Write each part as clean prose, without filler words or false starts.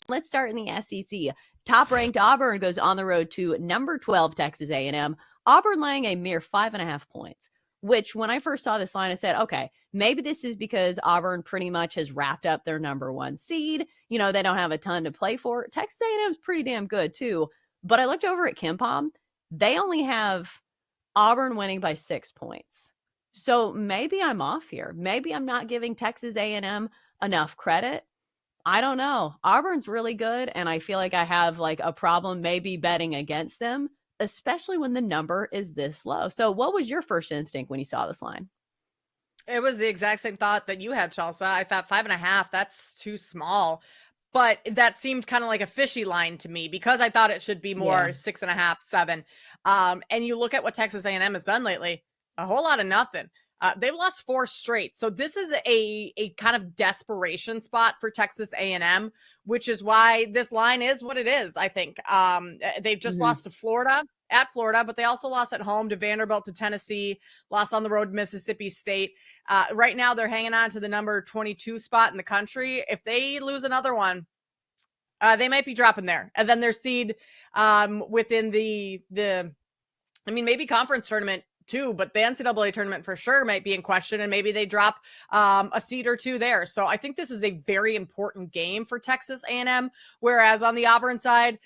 Let's start in the SEC. Top-ranked Auburn goes on the road to number 12 Texas A&M. Auburn laying a mere 5.5 points, which when I first saw this line, I said, okay, maybe this is because Auburn pretty much has wrapped up their number 1 seed. You know, they don't have a ton to play for. Texas A&M is pretty damn good too. But I looked over at KenPom. They only have Auburn winning by 6 points. So maybe I'm off here. Maybe I'm not giving Texas A&M enough credit. I don't know. Auburn's really good, and I feel like I have like a problem maybe betting against them, especially when the number is this low. So what was your first instinct when you saw this line? It was the exact same thought that you had, Chelsa. I thought 5.5, that's too small. But that seemed kind of like a fishy line to me because I thought it should be Yeah. more 6.5, 7. And you look at what Texas A&M has done lately, a whole lot of nothing. They've lost 4 straight. So this is a kind of desperation spot for Texas A&M, which is why this line is what it is, I think. They've just Mm-hmm. lost to Florida, at Florida, but they also lost at home to Vanderbilt, to Tennessee, lost on the road to Mississippi State. Right now, they're hanging on to the number 22 spot in the country. If they lose another one, they might be dropping there. And then their seed within I mean, maybe conference tournament too, but the NCAA tournament for sure might be in question, and maybe they drop a seed or two there. So I think this is a very important game for Texas A&M, whereas on the Auburn side,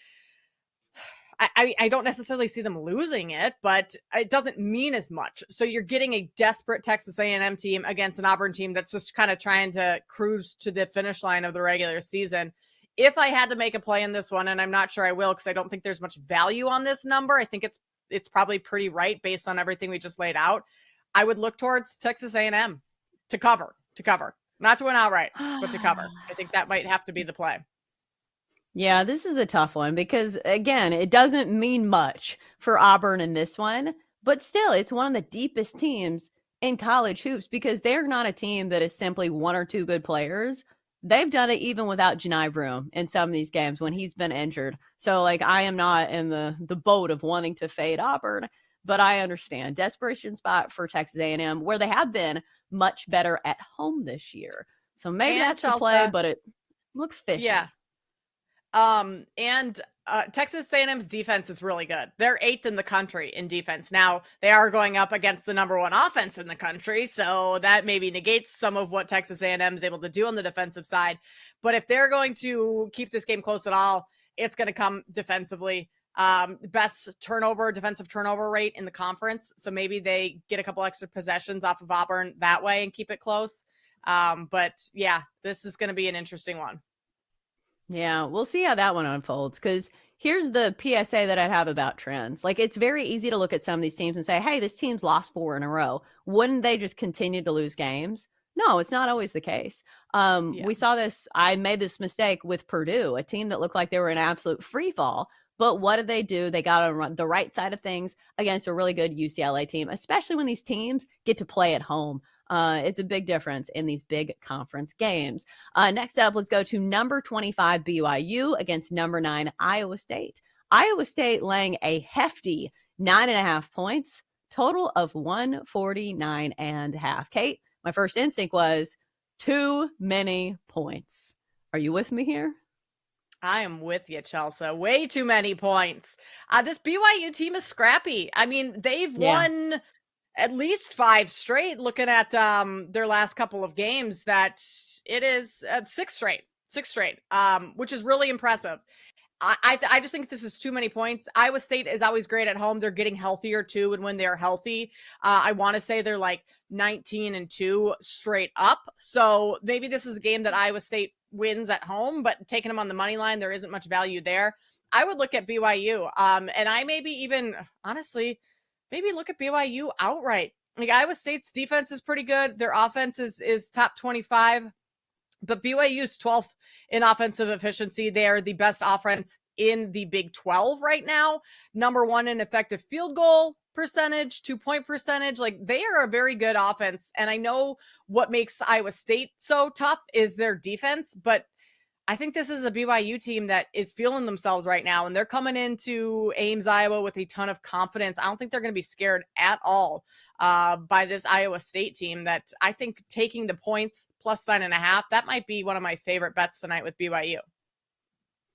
I don't necessarily see them losing it, but it doesn't mean as much. So you're getting a desperate Texas A&M team against an Auburn team that's just kind of trying to cruise to the finish line of the regular season. If I had to make a play in this one, and I'm not sure I will because I don't think there's much value on this number, I think it's probably pretty right based on everything we just laid out. I would look towards Texas A&M to cover, not to win outright, but to cover. I think that might have to be the play. Yeah, this is a tough one because, again, it doesn't mean much for Auburn in this one, but still, it's one of the deepest teams in college hoops because they're not a team that is simply one or two good players. They've done it even without Janai Broom in some of these games when he's been injured. So, like, I am not in the boat of wanting to fade Auburn, but I understand desperation spot for Texas A&M where they have been much better at home this year. So maybe And that's the play, Chelsa, but it looks yeah. fishy. And Texas A&M's defense is really good. They're 8th in the country in defense. Now, they are going up against the number 1 offense in the country, so that maybe negates some of what Texas A&M is able to do on the defensive side. But if they're going to keep this game close at all, it's going to come defensively. Best defensive turnover rate in the conference. So maybe they get a couple extra possessions off of Auburn that way and keep it close. But yeah, this is going to be an interesting one. Yeah, we'll see how that one unfolds because here's the PSA that I'd have about trends. Like, it's very easy to look at some of these teams and say, hey, this team's lost 4 in a row. Wouldn't they just continue to lose games? No, it's not always the case. Yeah. We saw this. I made this mistake with Purdue, a team that looked like they were in absolute free fall. But what did they do? They got on the right side of things against a really good UCLA team, especially when these teams get to play at home. It's a big difference in these big conference games. Next up, let's go to number 25 BYU against number 9 Iowa State. Iowa State laying a hefty 9.5 points, total of 149.5. Kate, my first instinct was too many points. Are you with me here? I am with you, Chelsa. Way too many points. This BYU team is scrappy. I mean, they've Yeah. won at least 5 straight. Looking at their last couple of games, that it is 6 straight, which is really impressive. I just think this is too many points. Iowa State is always great at home. They're getting healthier too, and when they're healthy, I want to say they're like 19-2 straight up. So maybe this is a game that Iowa State wins at home, but taking them on the money line, there isn't much value there. I would look at BYU, and I maybe even honestly maybe look at BYU outright. Like, Iowa State's defense is pretty good. Their offense is top 25. But BYU is 12th in offensive efficiency. They are the best offense in the Big 12 right now. Number 1 in effective field goal percentage, 2-point percentage. Like, they are a very good offense. And I know what makes Iowa State so tough is their defense, but I think this is a BYU team that is feeling themselves right now, and they're coming into Ames, Iowa with a ton of confidence. I don't think they're going to be scared at all by this Iowa State team that I think taking the points plus 9.5, that might be one of my favorite bets tonight with BYU.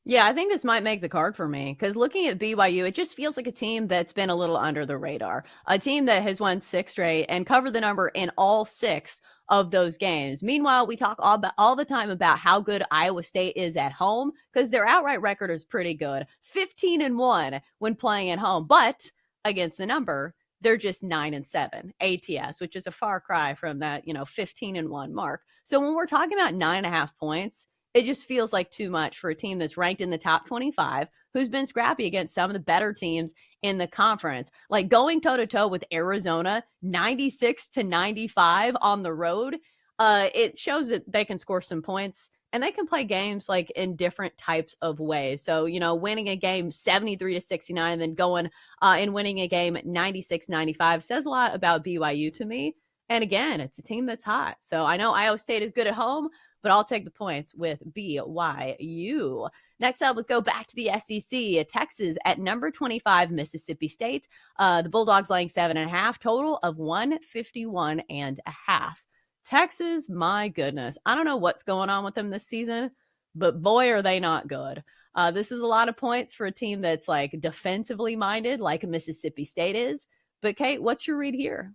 Yeah, I think this might make the card for me because looking at BYU, it just feels like a team that's been a little under the radar. A team that has won 6 straight and covered the number in all 6 of those games. Meanwhile, we talk all the time about how good Iowa State is at home because their outright record is pretty good, 15-1 when playing at home. But against the number, they're just 9-7 ATS, which is a far cry from that 15-1 mark. So when we're talking about 9.5 points, it just feels like too much for a team that's ranked in the top 25, who's been scrappy against some of the better teams in the conference. Like going toe to toe with Arizona, 96-95 on the road. It shows that they can score some points and they can play games like in different types of ways. So, winning a game 73-69, then going and winning a game 96-95 says a lot about BYU to me. And again, it's a team that's hot. So I know Iowa State is good at home, but I'll take the points with BYU. Next up, let's go back to the SEC. Texas at number 25, Mississippi State. The Bulldogs laying 7.5, total of 151.5. Texas, my goodness. I don't know what's going on with them this season, but boy, are they not good. This is a lot of points for a team that's like defensively minded, like Mississippi State is. But Kate, what's your read here?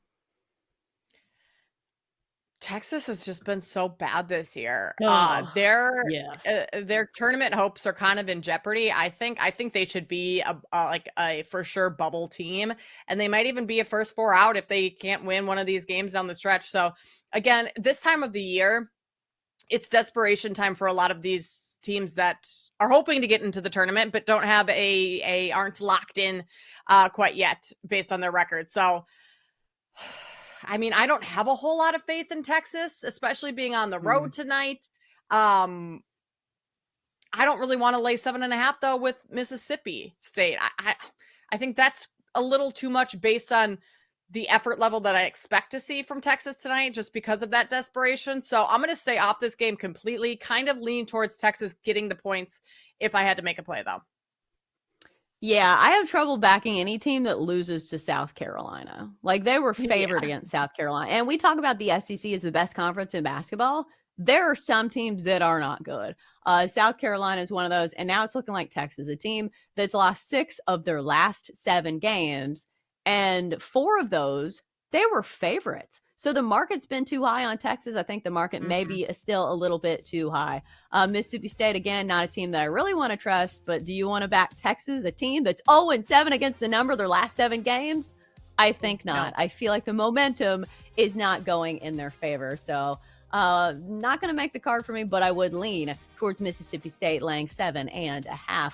Texas has just been so bad this year. Oh, Their yes. their tournament hopes are kind of in jeopardy. I think they should be like a for sure bubble team, and they might even be a first 4 out if they can't win one of these games down the stretch. So again, this time of the year, it's desperation time for a lot of these teams that are hoping to get into the tournament but don't have aren't locked in quite yet based on their record. So I mean, I don't have a whole lot of faith in Texas, especially being on the road tonight. I don't really want to lay 7.5 though with Mississippi State. I think that's a little too much based on the effort level that I expect to see from Texas tonight, just because of that desperation. So I'm going to stay off this game completely, kind of lean towards Texas getting the points if I had to make a play though. Yeah, I have trouble backing any team that loses to South Carolina. Like they were favored Yeah. against South Carolina. And we talk about the SEC as the best conference in basketball. There are some teams that are not good. South Carolina is one of those. And now it's looking like Texas, a team that's lost 6 of their last 7 games. And 4 of those, they were favorites. So the market's been too high on Texas. I think the market maybe is still a little bit too high. Mississippi State, again, not a team that I really want to trust, but do you want to back Texas, a team that's 0-7 against the number their last 7 games? I think not. No. I feel like the momentum is not going in their favor. So not going to make the card for me, but I would lean towards Mississippi State laying 7.5.